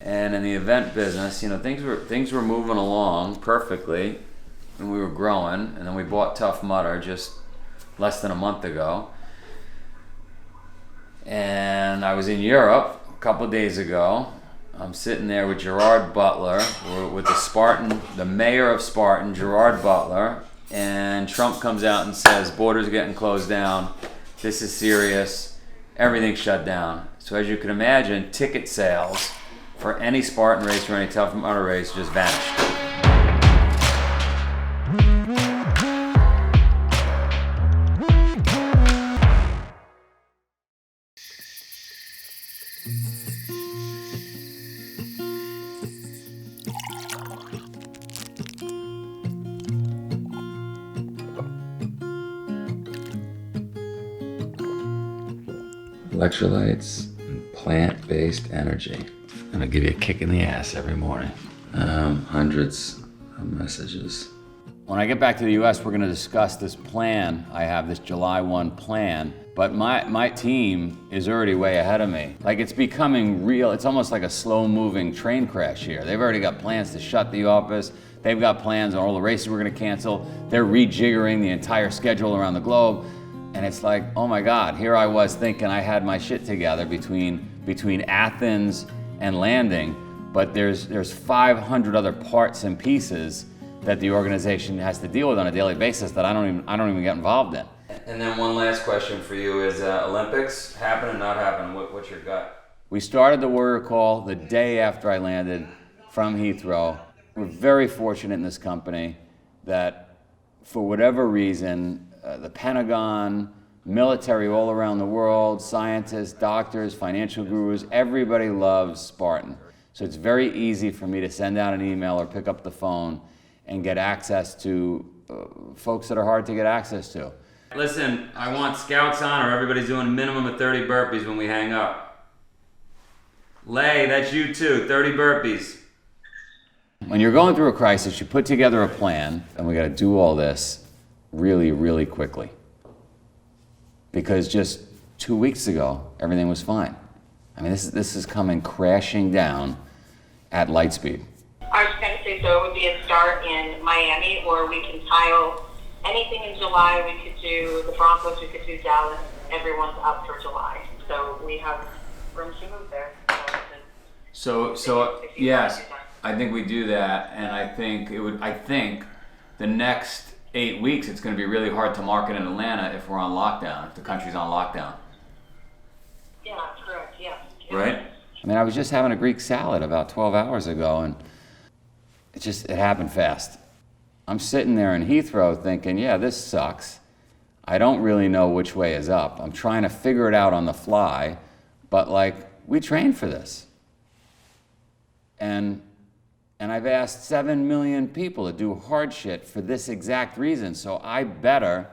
And in the event business, things were moving along perfectly, and we were growing. And then we bought Tough Mudder just less than a month ago. And I was in Europe a couple of days ago. I'm sitting there with Gerard Butler, with the Spartan, the mayor of Spartan, Gerard Butler, and Trump comes out and says, borders are getting closed down, this is serious, everything's shut down. So as you can imagine, ticket sales for any Spartan race or any Tough Mudder race just vanished. Electrolytes and plant-based energy. I'm gonna give you a kick in the ass every morning. Hundreds of messages. When I get back to the US, we're gonna discuss this plan. I have this July 1 plan, but my team is already way ahead of me. Like, it's becoming real. It's almost like a slow-moving train crash here. They've already got plans to shut the office. They've got plans on all the races we're gonna cancel. They're rejiggering the entire schedule around the globe. And it's like, oh my God, here I was thinking I had my shit together between Athens and landing, but there's 500 other parts and pieces that the organization has to deal with on a daily basis that I don't even get involved in. And then one last question for you is, Olympics, happen or not happen, what's your gut? We started the Warrior Call the day after I landed from Heathrow. We're very fortunate in this company that for whatever reason, the Pentagon, military all around the world, scientists, doctors, financial gurus, everybody loves Spartan. So it's very easy for me to send out an email or pick up the phone and get access to folks that are hard to get access to. Listen, I want scouts on, or everybody's doing a minimum of 30 burpees when we hang up. Lay, that's you too, 30 burpees. When you're going through a crisis, you put together a plan, and we gotta do all this really, really quickly. Because just 2 weeks ago, everything was fine. I mean, this is coming crashing down at light speed. I was going to say, so it would be a start in Miami, or we can tile anything in July. We could do the Broncos, we could do Dallas. Everyone's up for July. So we have room to move there. So yes, I think we do that, and I think the next 8 weeks, it's going to be really hard to market in Atlanta if we're on lockdown, if the country's on lockdown. Yeah, that's correct, yeah. Right? I mean, I was just having a Greek salad about 12 hours ago, and it happened fast. I'm sitting there in Heathrow thinking, yeah, this sucks. I don't really know which way is up. I'm trying to figure it out on the fly, but we trained for this. And I've asked 7 million people to do hard shit for this exact reason, so I better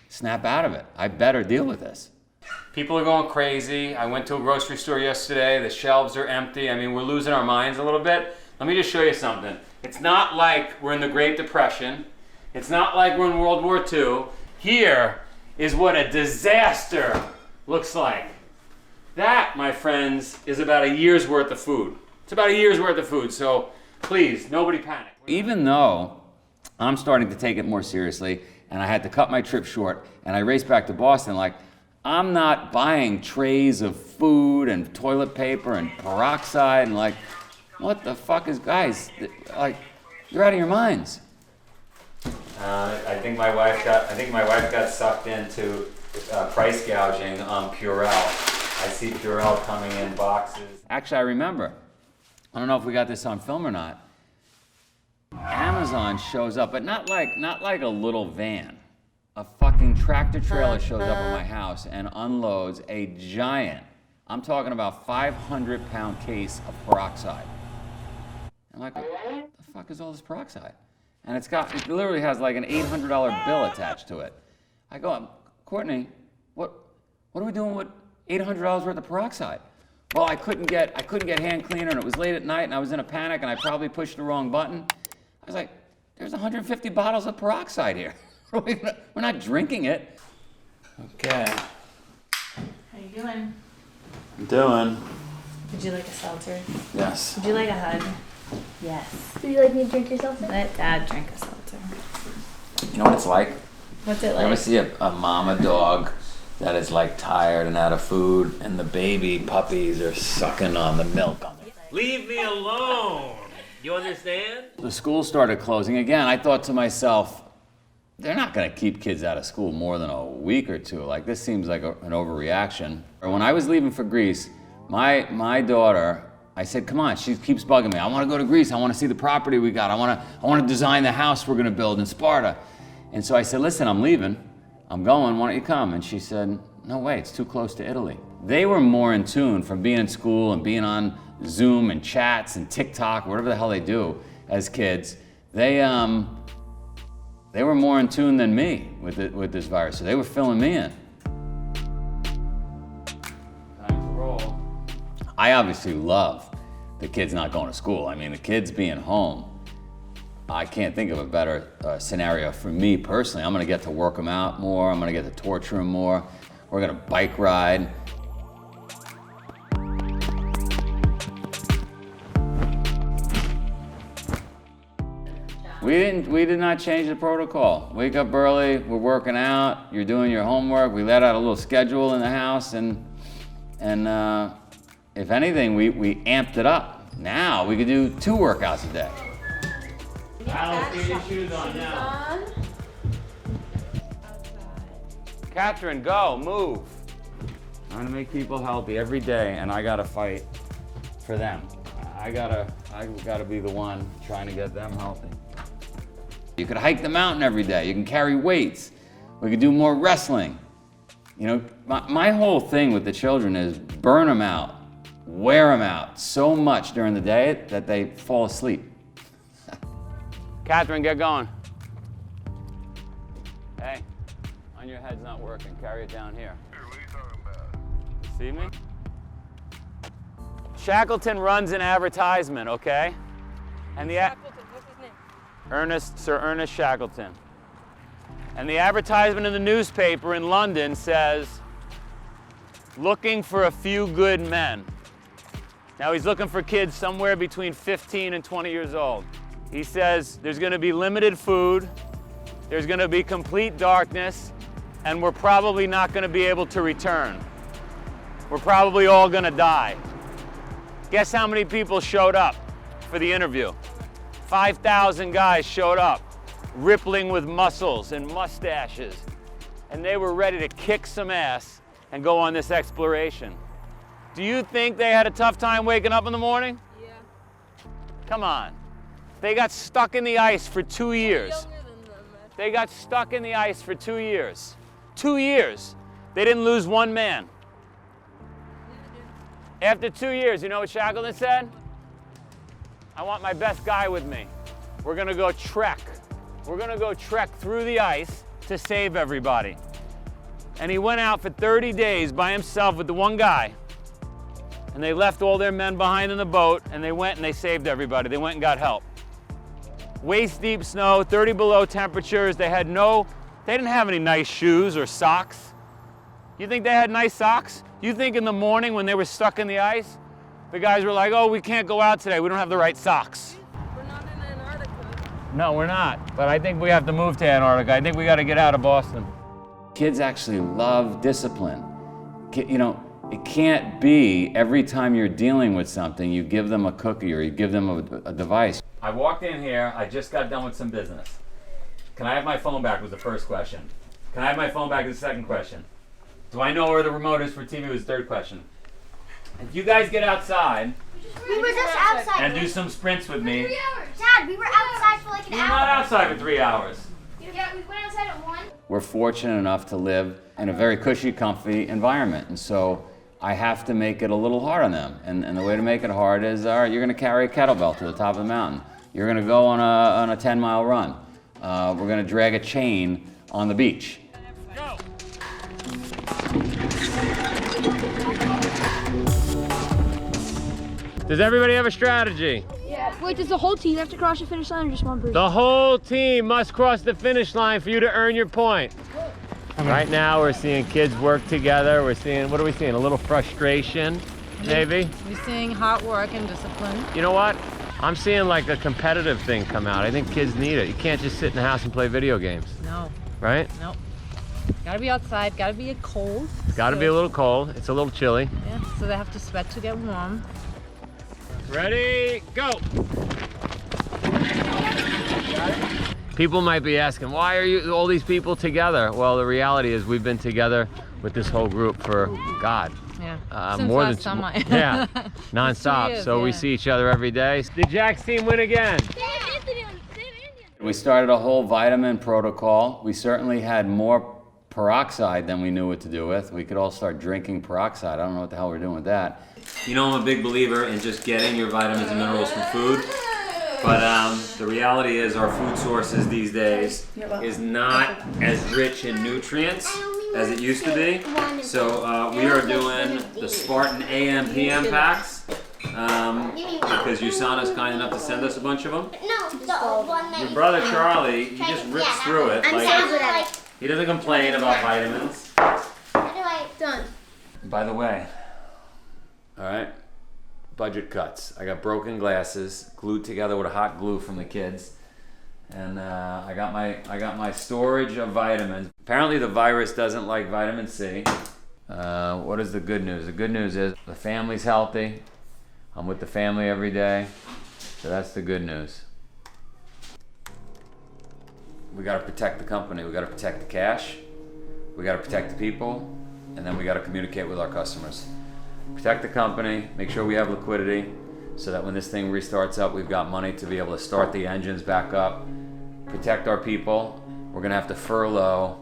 snap out of it. I better deal with this. People are going crazy. I went to a grocery store yesterday. The shelves are empty. I mean, we're losing our minds a little bit. Let me just show you something. It's not like we're in the Great Depression. It's not like we're in World War II. Here is what a disaster looks like. That, my friends, is about a year's worth of food. It's about a year's worth of food, so please, nobody panic. Even though I'm starting to take it more seriously, and I had to cut my trip short, and I raced back to Boston, I'm not buying trays of food and toilet paper and peroxide and what the fuck is, guys, you're out of your minds. I think my wife got sucked into price gouging on Purell. I see Purell coming in boxes. Actually, I remember. I don't know if we got this on film or not. Amazon shows up, but not like a little van. A fucking tractor trailer shows up at my house and unloads a giant, I'm talking about 500-pound case of peroxide. I'm like, what the fuck is all this peroxide? And it literally has an $800 bill attached to it. I go, Courtney, what are we doing with $800 worth of peroxide? Well, I couldn't get hand cleaner, and it was late at night, and I was in a panic, and I probably pushed the wrong button. I was like, there's 150 bottles of peroxide here. We're not drinking it. Okay. How you doing? I'm doing. Would you like a seltzer? Yes. Would you like a hug? Yes. Would you like me to drink your seltzer? Let Dad drink a seltzer. You know what it's like? What's it You ever like? see a mama dog that is like tired and out of food, and the baby puppies are sucking on the milk on it? Leave me alone. You understand? The school started closing again. I thought to myself, they're not going to keep kids out of school more than a week or two. Like, this seems like an overreaction. When I was leaving for Greece, my daughter, I said, come on, she keeps bugging me. I want to go to Greece. I want to see the property we got. I want to design the house we're going to build in Sparta. And so I said, listen, I'm leaving. I'm going. Why don't you come? And she said, no way, it's too close to Italy. They were more in tune from being in school and being on Zoom and chats and TikTok, whatever the hell they do as kids. They were more in tune than me with this virus, so they were filling me in. Time to roll. I obviously love the kids not going to school. I mean, the kids being home. I can't think of a better scenario for me personally. I'm gonna get to work them out more. I'm gonna get to torture them more. We're gonna bike ride. We did not change the protocol. Wake up early, we're working out, you're doing your homework. We let out a little schedule in the house, and if anything, we amped it up. Now we could do 2 workouts a day. Alex, get your shoes on now. Catherine, go, move. I'm gonna make people healthy every day, and I gotta fight for them. I gotta be the one trying to get them healthy. You could hike the mountain every day. You can carry weights. We could do more wrestling. You know, my whole thing with the children is burn them out, wear them out so much during the day that they fall asleep. Catherine, get going. Hey, on your head's not working. Carry it down here. What are you talking about? See me? Shackleton runs an advertisement, okay? And the Sir Ernest Shackleton. And the advertisement in the newspaper in London says, looking for a few good men. Now he's looking for kids somewhere between 15 and 20 years old. He says there's gonna be limited food, there's gonna be complete darkness, and we're probably not gonna be able to return. We're probably all gonna die. Guess how many people showed up for the interview? 5,000 guys showed up, rippling with muscles and mustaches, and they were ready to kick some ass and go on this exploration. Do you think they had a tough time waking up in the morning? Yeah. Come on. They got stuck in the ice for 2 years. Younger than them, man. They got stuck in the ice for 2 years. 2 years. They didn't lose one man. After 2 years, you know what Shackleton said? I want my best guy with me. We're gonna go trek. We're gonna go trek through the ice to save everybody. And he went out for 30 days by himself with the one guy. And they left all their men behind in the boat, and they went and they saved everybody. They went and got help. Waist deep snow, 30 below temperatures. They didn't have any nice shoes or socks. You think they had nice socks? You think in the morning when they were stuck in the ice, the guys were like, oh, we can't go out today. We don't have the right socks. We're not in Antarctica. No, we're not. But I think we have to move to Antarctica. I think we got to get out of Boston. Kids actually love discipline. You know, it can't be every time you're dealing with something, you give them a cookie or you give them a device. I walked in here. I just got done with some business. Can I have my phone back was the first question. Can I have my phone back is the second question. Do I know where the remote is for TV was the third question. If you guys get outside We were just outside. and do some sprints with me. 3 hours. Dad, we were outside for like an We're hour. not outside for 3 hours. Yeah, we went outside at 1. We're fortunate enough to live in a very cushy, comfy environment. And so I have to make it a little hard on them. And the way to make it hard is, all right, you're gonna carry a kettlebell to the top of the mountain. You're gonna go on a 10-mile run. We're gonna drag a chain on the beach. Go. Does everybody have a strategy? Yeah. Wait, does the whole team have to cross the finish line or just one person? The whole team must cross the finish line for you to earn your point. Right now we're seeing kids work together. We're seeing, what are we seeing? A little frustration. maybe. We're seeing hard work and discipline. You know what? I'm seeing like a competitive thing come out. I think kids need it. You can't just sit in the house and play video games, No, right? nope. Gotta be outside, gotta be cold. Gotta be a little cold. It's a little chilly. Yeah, so they have to sweat to get warm. Ready, go! People might be asking, why are you all these people together? Well, the reality is we've been together with this whole group for, God, Yeah, since more last than summer. yeah, non-stop. years, So we yeah. see each other every day. Did Jack's team win again? We started a whole vitamin protocol. We certainly had more peroxide than we knew what to do with. We could all start drinking peroxide. I don't know what the hell we're doing with that. You know, I'm a big believer in just getting your vitamins and minerals from food. But the reality is our food sources these days is not as rich in nutrients as it used to be. So we are doing the Spartan AM PM packs because Usana's kind enough to send us a bunch of them. No, the old one that Your brother Charlie, he just rips through it. Like, he doesn't complain about vitamins. Done. By the way, all right, budget cuts. I got broken glasses glued together with a hot glue from the kids, and I got my storage of vitamins. Apparently, the virus doesn't like vitamin C. What is the good news? The good news is the family's healthy. I'm with the family every day, so that's the good news. We got to protect the company. We got to protect the cash. We got to protect the people, and then we got to communicate with our customers. Protect the company, make sure we have liquidity so that when this thing restarts up, we've got money to be able to start the engines back up. Protect our people. We're gonna have to furlough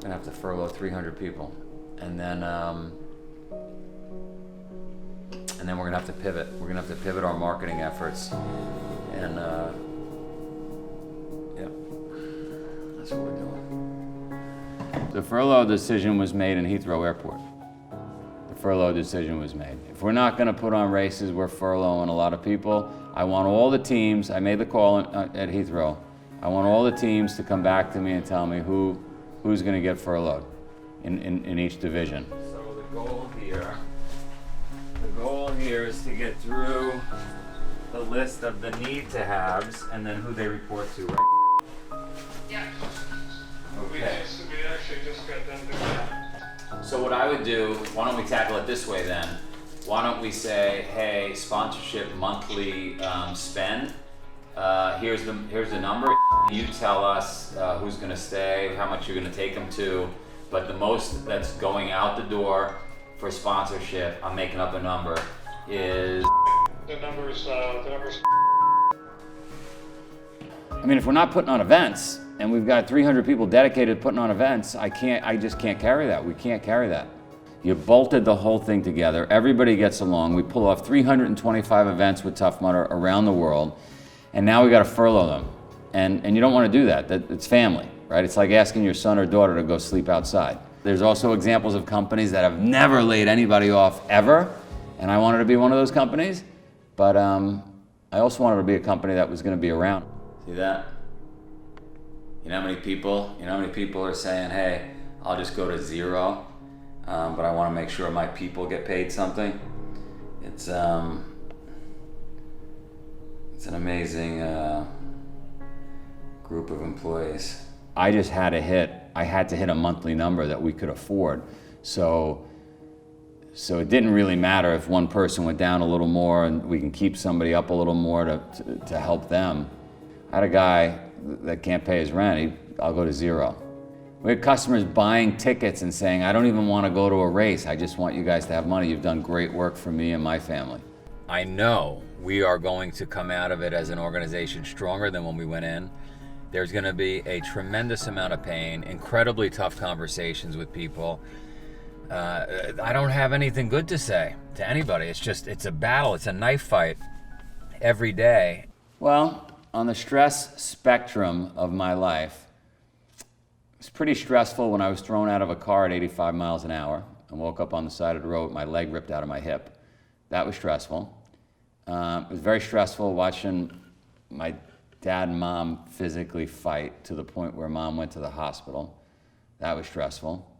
300 people. And then we're gonna have to pivot. We're gonna have to pivot our marketing efforts. And yeah, that's what we're doing. The furlough decision was made in Heathrow Airport. Furlough decision was made. If we're not going to put on races, we're furloughing a lot of people. I want all the teams, I made the call at Heathrow, I want all the teams to come back to me and tell me who's going to get furloughed in each division. So the goal here is to get through the list of the need to haves and then who they report to, right? Yeah. Okay. We actually just got done doing that. So what I would do, why don't we tackle it this way then? Why don't we say, hey, sponsorship monthly spend, here's the number. You tell us who's gonna stay, how much you're gonna take them to, but the most that's going out the door for sponsorship, I'm making up a number, is... The numbers. I mean, if we're not putting on events, and we've got 300 people dedicated to putting on events, I just can't carry that. We can't carry that. You bolted the whole thing together. Everybody gets along. We pull off 325 events with Tough Mudder around the world, and now we got to furlough them. And you don't want to do that. It's family, right? It's like asking your son or daughter to go sleep outside. There's also examples of companies that have never laid anybody off ever, and I wanted to be one of those companies, but I also wanted to be a company that was going to be around. See that? You know how many people are saying, hey, I'll just go to zero, but I want to make sure my people get paid something. It's an amazing group of employees. I just had to hit a monthly number that we could afford. So it didn't really matter if one person went down a little more and we can keep somebody up a little more to help them. I had a guy that can't pay his rent, I'll go to zero. We had customers buying tickets and saying, I don't even want to go to a race, I just want you guys to have money. You've done great work for me and my family. I know we are going to come out of it as an organization stronger than when we went in. There's going to be a tremendous amount of pain, incredibly tough conversations with people. I don't have anything good to say to anybody. It's a battle, it's a knife fight every day. Well, on the stress spectrum of my life, it's pretty stressful when I was thrown out of a car at 85 miles an hour and woke up on the side of the road with my leg ripped out of my hip. That was stressful. It was very stressful watching my dad and mom physically fight to the point where mom went to the hospital. That was stressful.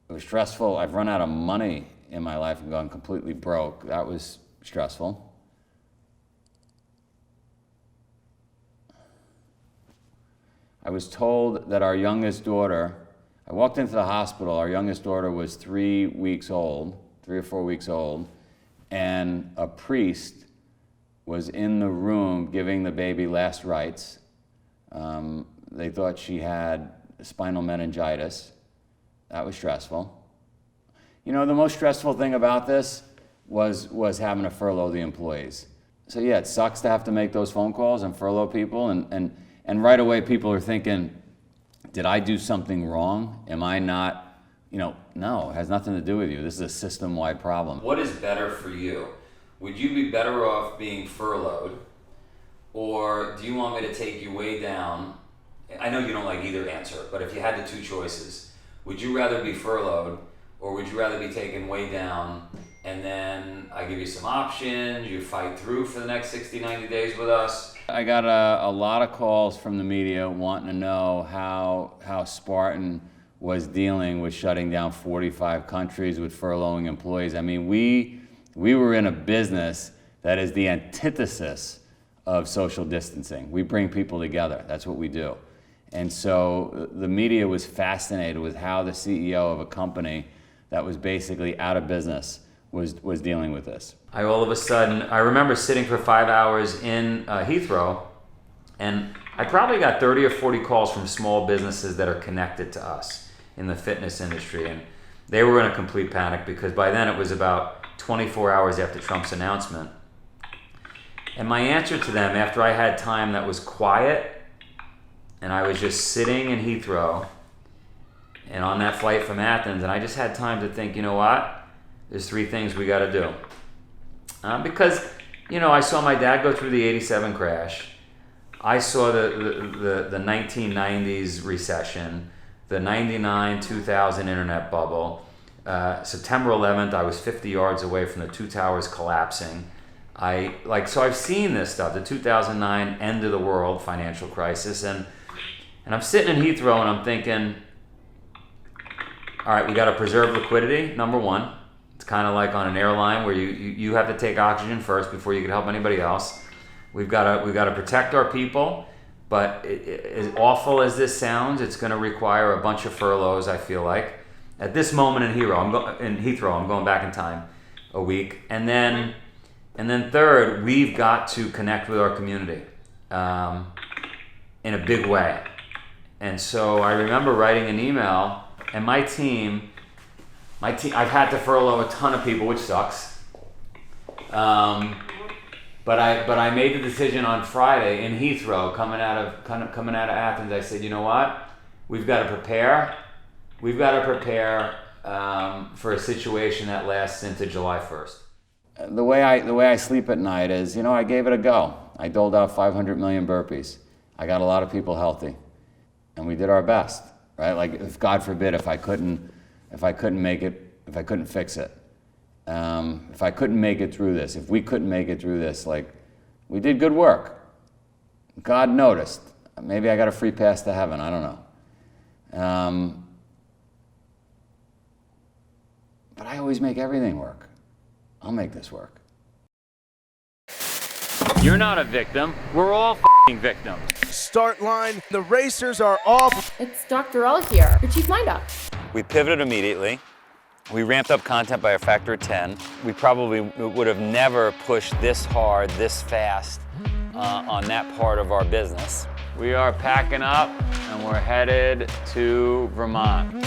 It was stressful. I've run out of money in my life and gone completely broke. That was stressful. I was told that our youngest daughter, I walked into the hospital, our youngest daughter was 3 weeks old, 3 or 4 weeks old, and a priest was in the room giving the baby last rites. They thought she had spinal meningitis. That was stressful. You know, the most stressful thing about this was having to furlough the employees. So yeah, it sucks to have to make those phone calls and furlough people, and right away people are thinking, did I do something wrong? Am I not, no, it has nothing to do with you. This is a system-wide problem. What is better for you? Would you be better off being furloughed, or do you want me to take you way down? I know you don't like either answer, but if you had the two choices, would you rather be furloughed, or would you rather be taken way down, and then I give you some options, you fight through for the next 60, 90 days with us? I got a lot of calls from the media wanting to know how Spartan was dealing with shutting down 45 countries with furloughing employees. I mean, we were in a business that is the antithesis of social distancing. We bring people together. That's what we do. And so the media was fascinated with how the CEO of a company that was basically out of business was dealing with this. I remember sitting for 5 hours in Heathrow, and I probably got 30 or 40 calls from small businesses that are connected to us in the fitness industry. And they were in a complete panic because by then it was about 24 hours after Trump's announcement. And my answer to them, after I had time that was quiet, and I was just sitting in Heathrow and on that flight from Athens, and I just had time to think, you know what? There's 3 things we got to do. Because, I saw my dad go through the '87 crash. I saw the 1990s recession, the 99-2000 internet bubble. September 11th, I was 50 yards away from the 2 towers collapsing. So I've seen this stuff, the 2009 end of the world financial crisis, and I'm sitting in Heathrow and I'm thinking, all right, we got to preserve liquidity, number one. It's kind of like on an airline where you have to take oxygen first before you can help anybody else. We've got to protect our people, but as awful as this sounds, it's going to require a bunch of furloughs, I feel like. At this moment in Heathrow, I'm going back in time a week. And then third, we've got to connect with our community in a big way. And so I remember writing an email, and my team, I've had to furlough a ton of people, which sucks. But I made the decision on Friday in Heathrow, coming out of Athens. I said, you know what? We've got to prepare. We've got to prepare for a situation that lasts into July 1st. The way I sleep at night is, I gave it a go. I doled out 500 million burpees. I got a lot of people healthy, and we did our best, right? Like, if God forbid, if I couldn't make it, if I couldn't fix it, if I couldn't make it through this, if we couldn't make it through this, we did good work. God noticed. Maybe I got a free pass to heaven. I don't know. But I always make everything work. I'll make this work. You're not a victim. We're all f***ing victims. Start line. The racers are off. It's Dr. L here, your chief mind up. We pivoted immediately. We ramped up content by a factor of 10. We probably would have never pushed this hard, this fast on that part of our business. We are packing up and we're headed to Vermont.